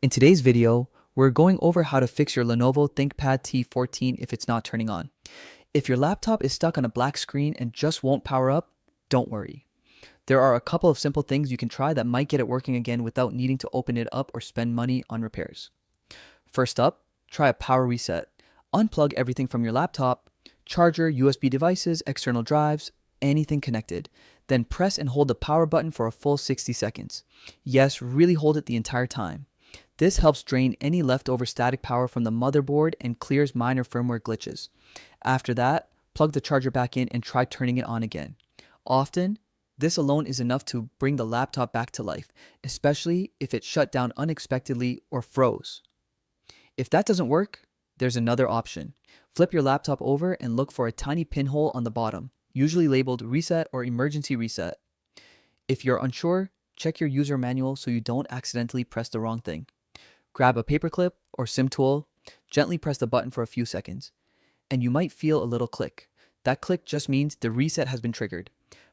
In today's video, we're going over how to fix your Lenovo ThinkPad T14 if it's not turning on. If your laptop is stuck on a black screen and just won't power up, don't worry. There are a couple of simple things you can try that might get it working again without needing to open it up or spend money on repairs. First up, try a power reset. Unplug everything from your laptop, charger, USB devices, external drives, anything connected. Then press and hold the power button for a full 60 seconds. Yes, really hold it the entire time. This helps drain any leftover static power from the motherboard and clears minor firmware glitches. After that, plug the charger back in and try turning it on again. Often, this alone is enough to bring the laptop back to life, especially if it shut down unexpectedly or froze. If that doesn't work, there's another option. Flip your laptop over and look for a tiny pinhole on the bottom, usually labeled Reset or Emergency Reset. If you're unsure, check your user manual so you don't accidentally press the wrong thing. Grab a paperclip or sim tool, gently press the button for a few seconds, and you might feel a little click. That click just means the reset has been triggered.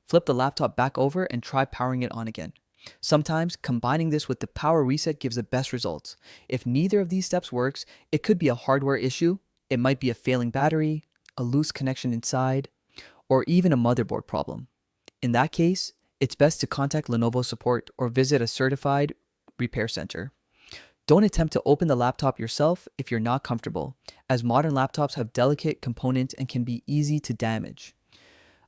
Flip the laptop back over and try powering it on again. Sometimes combining this with the power reset gives the best results. If neither of these steps works, it could be a hardware issue, it might be a failing battery, a loose connection inside, or even a motherboard problem. In that case, it's best to contact Lenovo support or visit a certified repair center. Don't attempt to open the laptop yourself if you're not comfortable, as modern laptops have delicate components and can be easy to damage.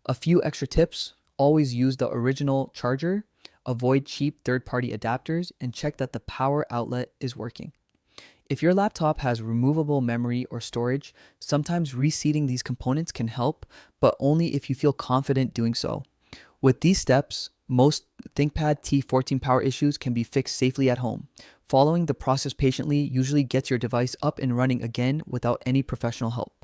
A few extra tips: always use the original charger, avoid cheap third-party adapters, and check that the power outlet is working. If your laptop has removable memory or storage, sometimes reseating these components can help, but only if you feel confident doing so. With these steps, most ThinkPad T14 power issues can be fixed safely at home. Following the process patiently usually gets your device up and running again without any professional help.